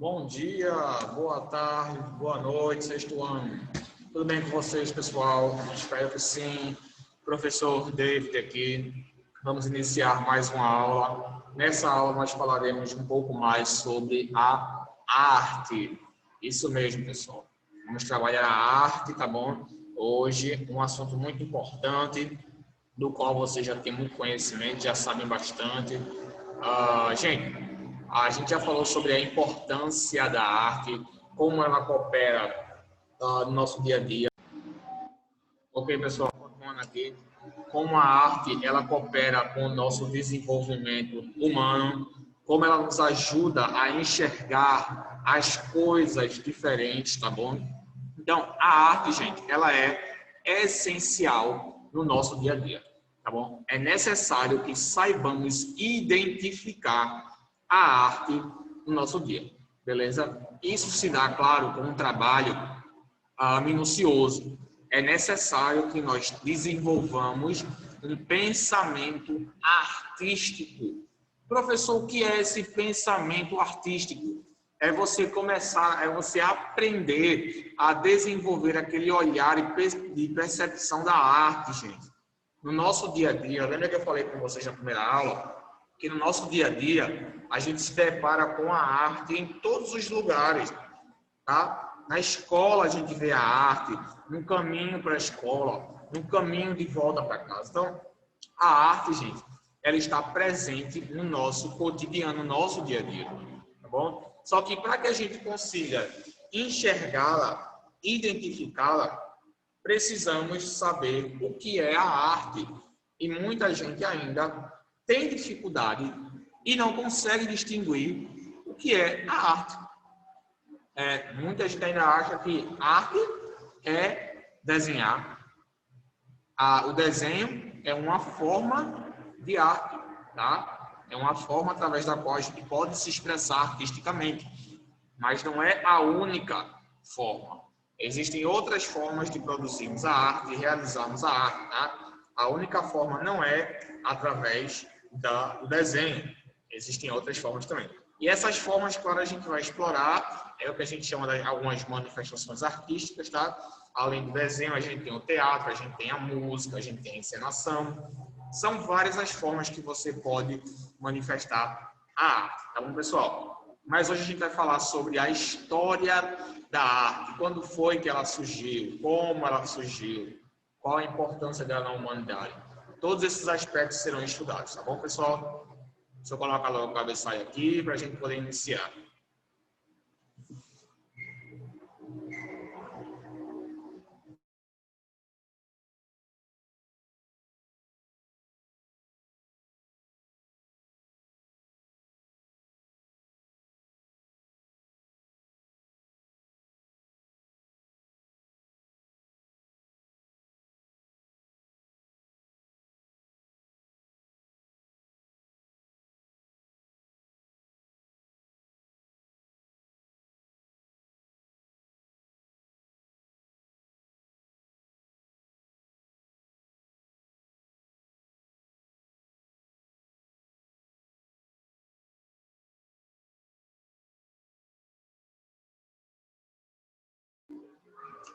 Bom dia, boa tarde, boa noite, sexto ano. Tudo bem com vocês, pessoal? Espero que sim. Professor David aqui. Vamos iniciar mais uma aula. Nessa aula nós falaremos um pouco mais sobre a arte. Isso mesmo, pessoal. Vamos trabalhar a arte, tá bom? Hoje, um assunto muito importante, do qual vocês já têm muito conhecimento, já sabem bastante. A gente já falou sobre a importância da arte, como ela coopera no nosso dia a dia. Ok, pessoal, continuando aqui. Como a arte ela coopera com o nosso desenvolvimento humano, como ela nos ajuda a enxergar as coisas diferentes, tá bom? Então, a arte, gente, ela é essencial no nosso dia a dia, tá bom? É necessário que saibamos identificar a arte no nosso dia, beleza? Isso se dá, claro, com um trabalho minucioso. É necessário que nós desenvolvamos um pensamento artístico. Professor, o que é esse pensamento artístico? É você começar, é você aprender a desenvolver aquele olhar de percepção da arte, gente. No nosso dia a dia, lembra que eu falei com vocês na primeira aula? Que no nosso dia a dia, a gente se depara com a arte em todos os lugares, tá? Na escola a gente vê a arte, no caminho para a escola, no caminho de volta para casa. Então, a arte, gente, ela está presente no nosso cotidiano, no nosso dia a dia, tá bom? Só que para que a gente consiga enxergá-la, identificá-la, precisamos saber o que é a arte. E muita gente ainda tem dificuldade e não consegue distinguir o que é a arte. Muita gente ainda acha que arte é desenhar. O desenho é uma forma de arte, tá? É uma forma através da qual a gente pode se expressar artisticamente, mas não é a única forma. Existem outras formas de produzirmos a arte e realizarmos a arte, tá? A única forma não é através do desenho. Existem outras formas também. E essas formas, claro, a gente vai explorar, é o que a gente chama de algumas manifestações artísticas, tá? Além do desenho, a gente tem o teatro, a gente tem a música, a gente tem a encenação. São várias as formas que você pode manifestar a arte, tá bom, pessoal? Mas hoje a gente vai falar sobre a história da arte, quando foi que ela surgiu, como ela surgiu, qual a importância dela na humanidade. Todos esses aspectos serão estudados, tá bom, pessoal? Deixa eu colocar logo o cabeçalho aqui para a gente poder iniciar.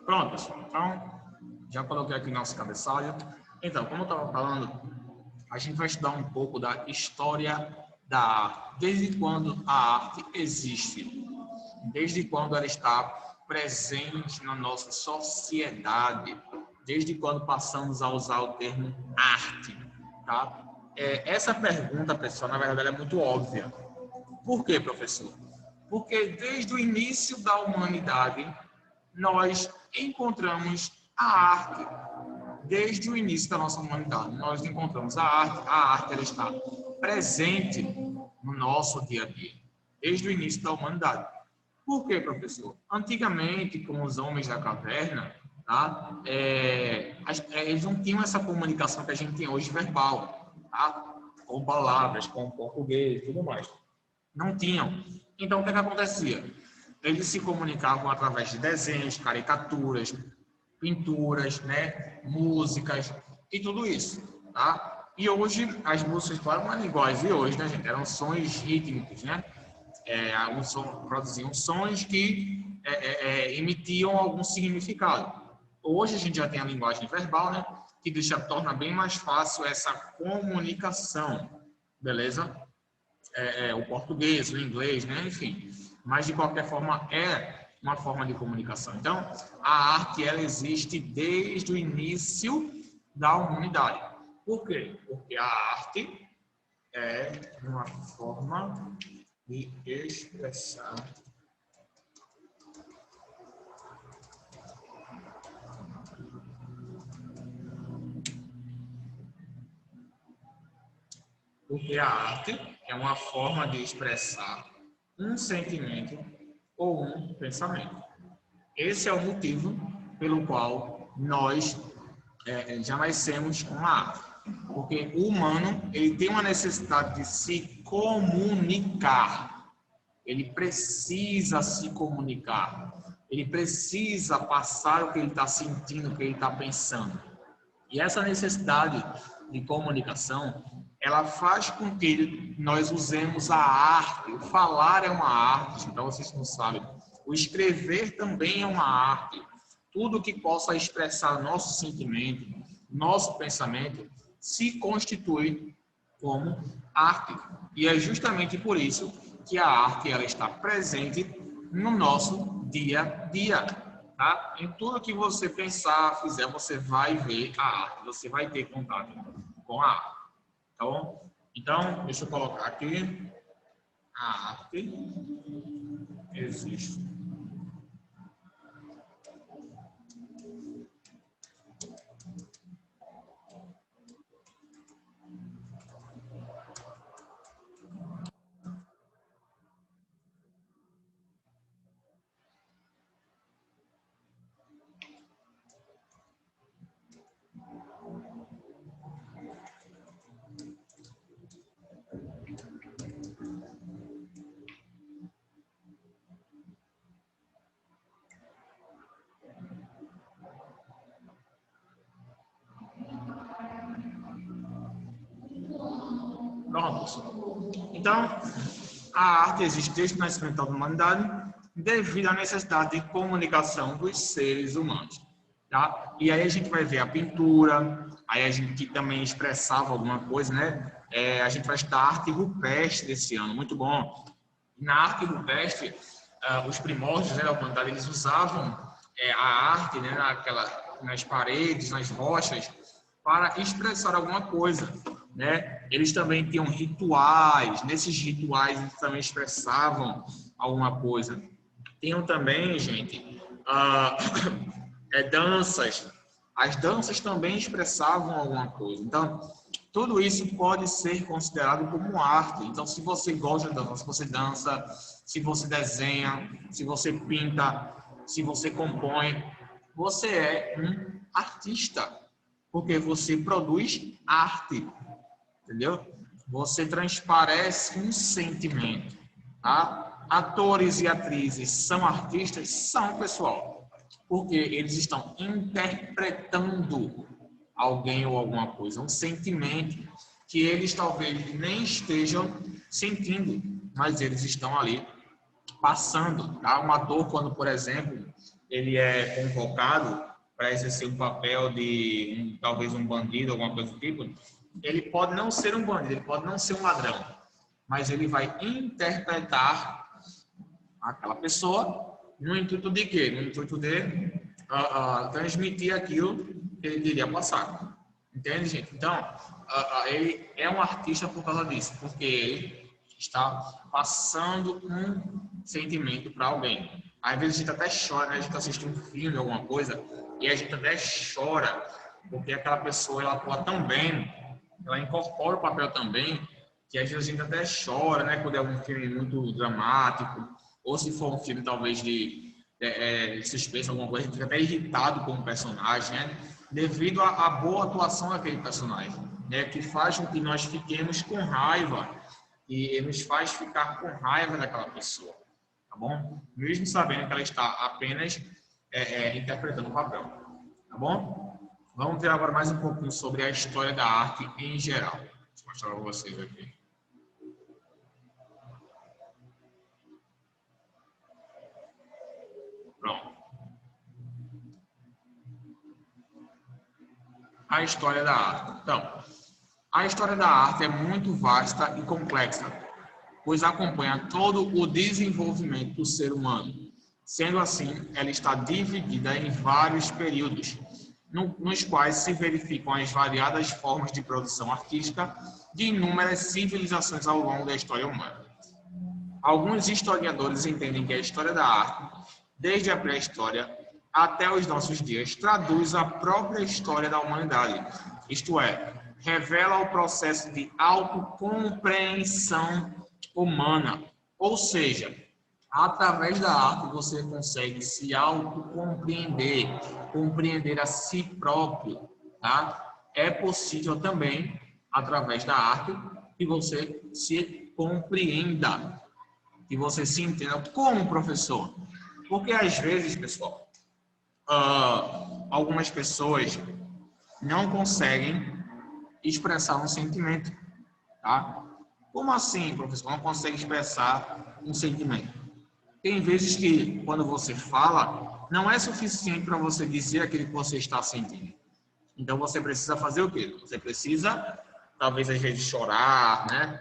Pronto, pessoal. Então, já coloquei aqui nosso cabeçalho. Então, como eu estava falando, a gente vai estudar um pouco da história da arte. Desde quando a arte existe? Desde quando ela está presente na nossa sociedade? Desde quando passamos a usar o termo arte? Tá? Essa pergunta, pessoal, na verdade, é muito óbvia. Por quê, professor? Porque desde o início da humanidade, nós encontramos a arte. Desde o início da nossa humanidade, nós encontramos a arte ela está presente no nosso dia a dia, desde o início da humanidade. Por quê, professor? Antigamente, com os homens da caverna, tá? Eles não tinham essa comunicação que a gente tem hoje verbal, tá? Com palavras, com português e tudo mais. Não tinham. Então, o que acontecia? Eles se comunicavam através de desenhos, caricaturas, pinturas, né, músicas e tudo isso, tá? E hoje as músicas, claro, não eram iguais de hoje, né, gente? Eram sons rítmicos, né? produziam sons que emitiam algum significado. Hoje a gente já tem a linguagem verbal, né, que torna bem mais fácil essa comunicação, beleza? O português, o inglês, né, enfim. Mas de qualquer forma é uma forma de comunicação. Então, a arte ela existe desde o início da humanidade. Por quê? Porque a arte é uma forma de expressar um sentimento ou um pensamento. Esse é o motivo pelo qual nós já nascemos com a arte. Porque o humano ele tem uma necessidade de se comunicar. Ele precisa se comunicar. Ele precisa passar o que ele está sentindo, o que ele está pensando. E essa necessidade de comunicação, ela faz com que nós usemos a arte. O falar é uma arte, para vocês que não sabem. O escrever também é uma arte. Tudo que possa expressar nosso sentimento, nosso pensamento, se constitui como arte. E é justamente por isso que a arte ela está presente no nosso dia a dia. Tá? Em tudo que você pensar, fizer, você vai ver a arte. Você vai ter contato com a arte. Tá bom? Então, deixa eu colocar aqui. A arte existe. Pronto. Então, a arte existe desde o nascimento da humanidade devido à necessidade de comunicação dos seres humanos. Tá? E aí a gente vai ver a pintura, aí a gente que também expressava alguma coisa, né? A gente vai estudar arte rupestre esse ano, muito bom. Na arte rupestre, os primórdios, né, da humanidade, eles usavam a arte, né, nas paredes, nas rochas, para expressar alguma coisa, né? Eles também tinham rituais, nesses rituais eles também expressavam alguma coisa. Tinham também, gente, danças. As danças também expressavam alguma coisa. Então, tudo isso pode ser considerado como arte. Então, se você gosta de dança, se você dança, se você desenha, se você pinta, se você compõe, você é um artista, porque você produz arte, entendeu? Você transparece um sentimento, tá? Atores e atrizes são artistas? São, pessoal, porque eles estão interpretando alguém ou alguma coisa, um sentimento que eles talvez nem estejam sentindo, mas eles estão ali passando. Tá? Um ator, quando, por exemplo, ele é convocado para exercer um papel de talvez um bandido, alguma coisa do tipo, ele pode não ser um bandido, ele pode não ser um ladrão, mas ele vai interpretar aquela pessoa no intuito de quê? No intuito de transmitir aquilo que ele queria passar. Entende, gente? Então, ele é um artista por causa disso, porque ele está passando um sentimento para alguém. Às vezes a gente até chora, né? A gente assiste um filme, alguma coisa, e a gente até chora, porque aquela pessoa ela atua tão bem, ela incorpora o papel também, que às vezes a gente até chora, né? Quando é um filme muito dramático, ou se for um filme talvez de suspense, alguma coisa, a gente fica até irritado com o personagem, né? Devido à boa atuação daquele personagem, né? Que faz com que nós fiquemos com raiva e nos faz ficar com raiva daquela pessoa, tá bom? Mesmo sabendo que ela está apenas interpretando o papel, tá bom? Vamos ver agora mais um pouquinho sobre a história da arte em geral. Deixa eu mostrar para vocês aqui. a história da arte. Então, a história da arte é muito vasta e complexa, pois acompanha todo o desenvolvimento do ser humano. Sendo assim, ela está dividida em vários períodos, nos quais se verificam as variadas formas de produção artística de inúmeras civilizações ao longo da história humana. Alguns historiadores entendem que a história da arte, desde a pré-história até os nossos dias, traduz a própria história da humanidade, isto é, revela o processo de autocompreensão humana, ou seja, através da arte você consegue se autocompreender, compreender a si próprio, tá? É possível também, através da arte, que você se compreenda, que você se entenda como professor. Porque às vezes, pessoal, algumas pessoas não conseguem expressar um sentimento, tá? Como assim, professor? Não consegue expressar um sentimento? Tem vezes que, quando você fala, não é suficiente para você dizer aquilo que você está sentindo. Então, você precisa fazer o quê? Você precisa, talvez, às vezes, chorar, né?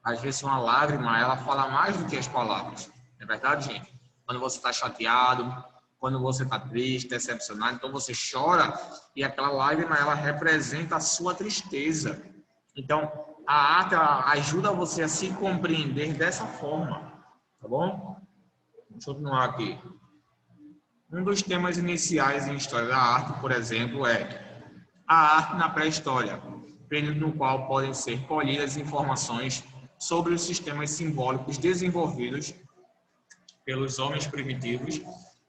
Às vezes, uma lágrima, ela fala mais do que as palavras. Não é verdade, gente? Quando você está chateado, quando você está triste, decepcionado, então você chora e aquela lágrima, ela representa a sua tristeza. Então, a arte ajuda você a se compreender dessa forma, tá bom? Deixa eu continuar aqui. Um dos temas iniciais em história da arte, por exemplo, é a arte na pré-história, período no qual podem ser colhidas informações sobre os sistemas simbólicos desenvolvidos pelos homens primitivos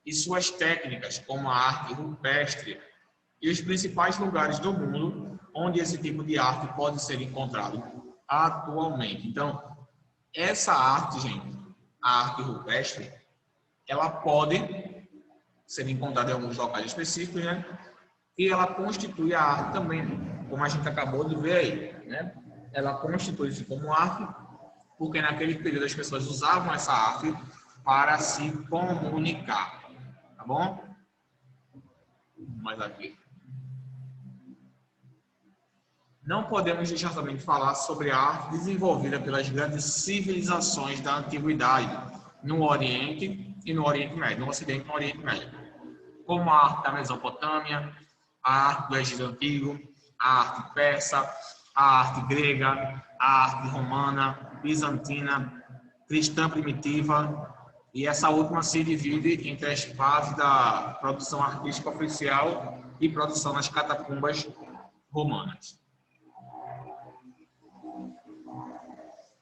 e suas técnicas, como a arte rupestre, e os principais lugares do mundo onde esse tipo de arte pode ser encontrado atualmente. Então, essa arte, gente, a arte rupestre, ela pode ser encontrada em alguns locais específicos, né? E ela constitui a arte também, como a gente acabou de ver aí, né? Ela constitui-se como arte porque naquele período as pessoas usavam essa arte para se comunicar, tá bom? Mais aqui. Não podemos deixar também de falar sobre a arte desenvolvida pelas grandes civilizações da antiguidade, no Oriente e no Oriente Médio, no Ocidente e no Oriente Médio, como a arte da Mesopotâmia, a arte do Egito Antigo, a arte persa, a arte grega, a arte romana, bizantina, cristã primitiva, e essa última se divide entre as fases da produção artística oficial e produção nas catacumbas romanas.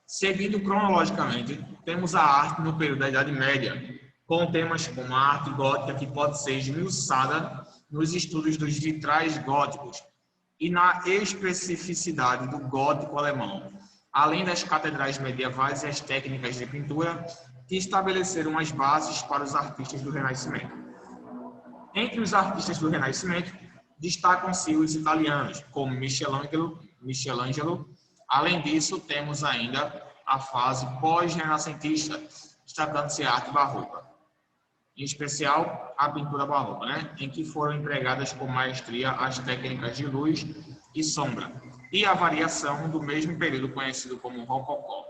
Seguindo cronologicamente, temos a arte no período da Idade Média, com temas como a arte gótica, que pode ser esmiuçada nos estudos dos vitrais góticos e na especificidade do gótico alemão, além das catedrais medievais e as técnicas de pintura que estabeleceram as bases para os artistas do Renascimento. Entre os artistas do Renascimento, destacam-se os italianos, como Michelangelo. Além disso, temos ainda a fase pós-renascentista, destacando-se a arte barroca, em especial a pintura barroca, né? Em que foram empregadas com maestria as técnicas de luz e sombra, e a variação do mesmo período conhecido como rococó.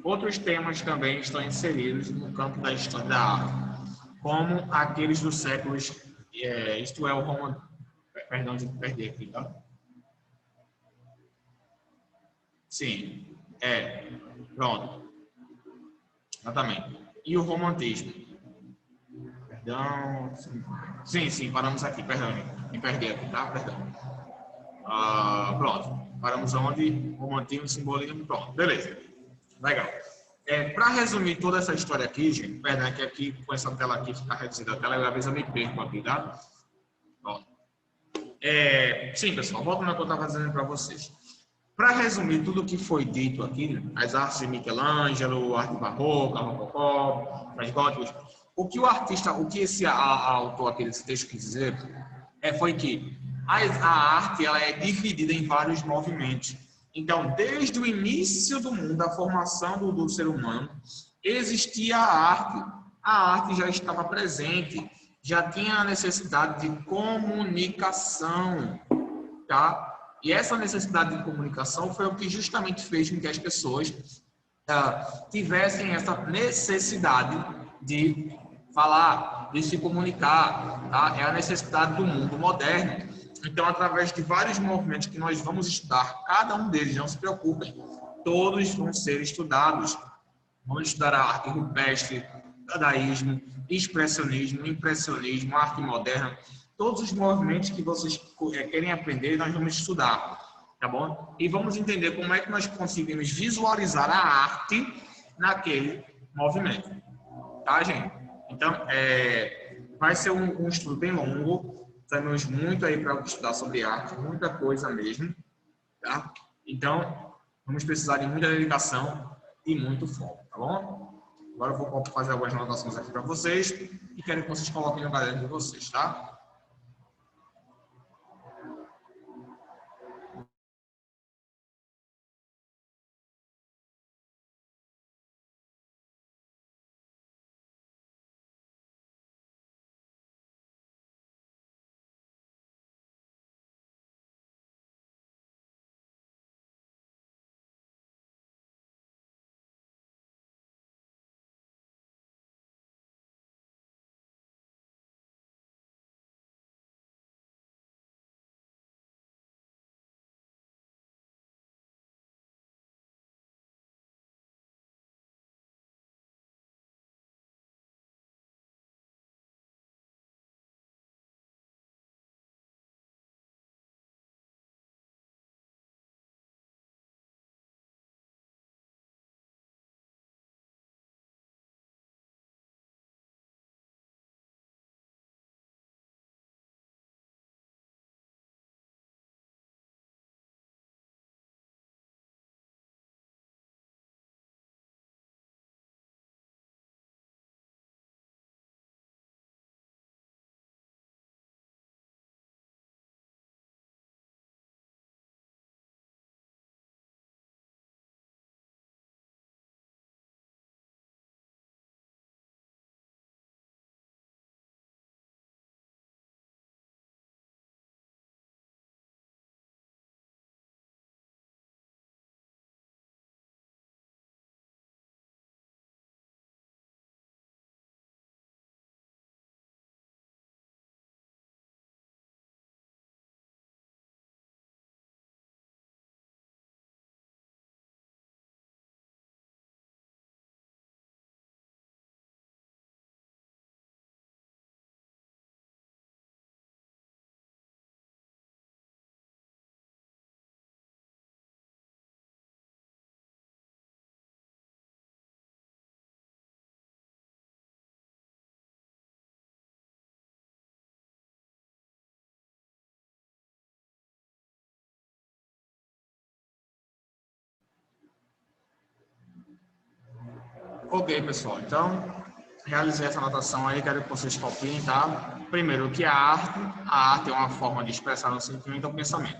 Outros temas também estão inseridos no campo da história da arte, como aqueles dos séculos, isto é, o romano... Perdão, de perder aqui, tá? Sim, pronto. Exatamente. E o romantismo. Perdão. Sim, paramos aqui, perdão. Me perdi aqui, tá? Perdão. Pronto. Paramos onde? Romantismo, simbolismo, pronto. Beleza. Legal. Para resumir toda essa história aqui, gente, perdão, que aqui com essa tela aqui fica reduzida a tela, às vezes eu me perco aqui, tá? Pronto. Sim, pessoal, volto no que eu estava dizendo para vocês. Para resumir tudo o que foi dito aqui, as artes de Michelangelo, arte barroca, rococó, as góticas, o que esse autor aqui desse texto quis dizer foi que a arte ela é dividida em vários movimentos. Então, desde o início do mundo, a formação do ser humano, existia a arte já estava presente já tinha a necessidade de comunicação, tá? E essa necessidade de comunicação foi o que justamente fez com que as pessoas tivessem essa necessidade de falar, de se comunicar, tá? É a necessidade do mundo moderno. Então, através de vários movimentos que nós vamos estudar, cada um deles, não se preocupem, todos vão ser estudados. Vamos estudar a arte rupestre, dadaísmo, expressionismo, impressionismo, arte moderna. Todos os movimentos que vocês querem aprender, nós vamos estudar, tá bom? E vamos entender como é que nós conseguimos visualizar a arte naquele movimento, tá, gente? Então, vai ser um estudo bem longo, temos muito aí para estudar sobre arte, muita coisa mesmo, tá? Então, vamos precisar de muita dedicação e muito foco, tá bom? Agora eu vou fazer algumas anotações aqui para vocês e quero que vocês coloquem no caderno de vocês, tá? Ok, pessoal. Então, realizei essa anotação aí, quero que vocês copiem, tá? Primeiro, o que é a arte? A arte é uma forma de expressar um sentimento ou pensamento.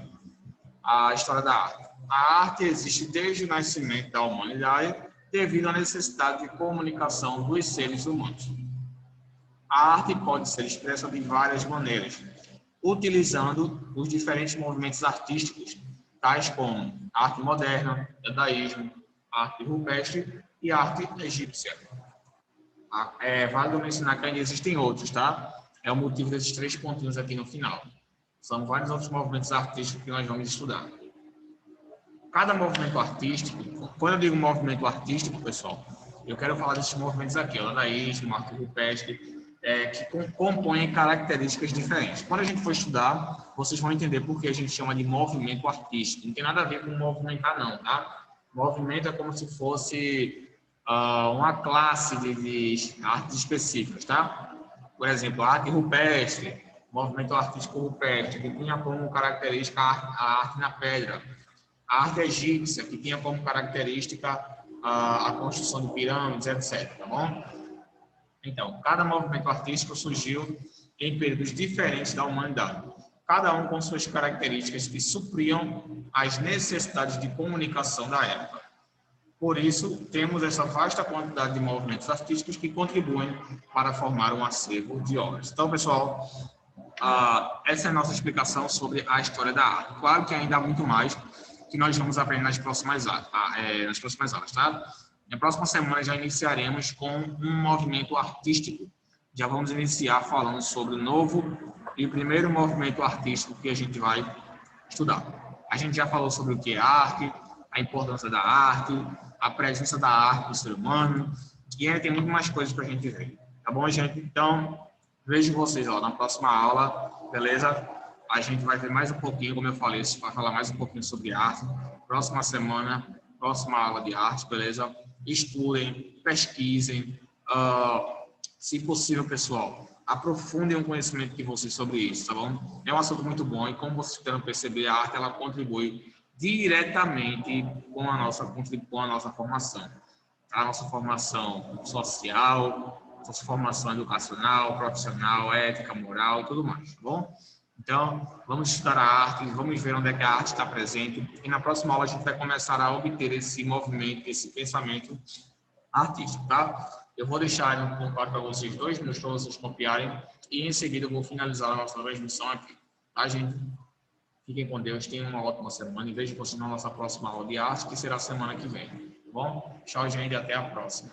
A história da arte. A arte existe desde o nascimento da humanidade devido à necessidade de comunicação dos seres humanos. A arte pode ser expressa de várias maneiras, utilizando os diferentes movimentos artísticos, tais como arte moderna, dadaísmo, arte rupestre e arte egípcia. É válido mencionar que ainda existem outros, tá? É o motivo desses 3 pontinhos aqui no final. São vários outros movimentos artísticos que nós vamos estudar. Cada movimento artístico, quando eu digo movimento artístico, pessoal, eu quero falar desses movimentos aqui, o dadaísmo, arte rupestre, que compõem características diferentes. Quando a gente for estudar, vocês vão entender por que a gente chama de movimento artístico. Não tem nada a ver com movimentar, não, tá? Movimento é como se fosse uma classe de artes específicas, tá? Por exemplo, a arte rupestre, movimento artístico rupestre, que tinha como característica a arte na pedra. A arte egípcia, que tinha como característica a construção de pirâmides, etc. Tá bom? Então, cada movimento artístico surgiu em períodos diferentes da humanidade, cada um com suas características que supriam as necessidades de comunicação da época. Por isso, temos essa vasta quantidade de movimentos artísticos que contribuem para formar um acervo de obras. Então, pessoal, essa é a nossa explicação sobre a história da arte. Claro que ainda há muito mais que nós vamos aprender nas próximas aulas, tá? Na próxima semana já iniciaremos com um movimento artístico. Já vamos iniciar falando sobre o novo e o primeiro movimento artístico que a gente vai estudar. A gente já falou sobre o que é arte, a importância da arte, a presença da arte no ser humano, e ainda tem muito mais coisas para a gente ver. Tá bom, gente? Então, vejo vocês lá na próxima aula, beleza? A gente vai ver mais um pouquinho, como eu falei, vai falar mais um pouquinho sobre arte. Próxima semana, próxima aula de arte, beleza? Estudem, pesquisem, se possível, pessoal, aprofundem o conhecimento de vocês sobre isso, tá bom? É um assunto muito bom e, como vocês puderam perceber, a arte ela contribui diretamente com a nossa formação. A nossa formação social, nossa formação educacional, profissional, ética, moral e tudo mais, tá bom? Então, vamos estudar a arte, vamos ver onde é que a arte está presente e na próxima aula a gente vai começar a obter esse movimento, esse pensamento artístico, tá? Eu vou deixar no contato para vocês 2 minutos para vocês copiarem e em seguida eu vou finalizar a nossa transmissão aqui, tá, gente? Fiquem com Deus, tenham uma ótima semana e vejo vocês na nossa próxima aula de arte, que será semana que vem, tá bom? Tchau, gente, e até a próxima.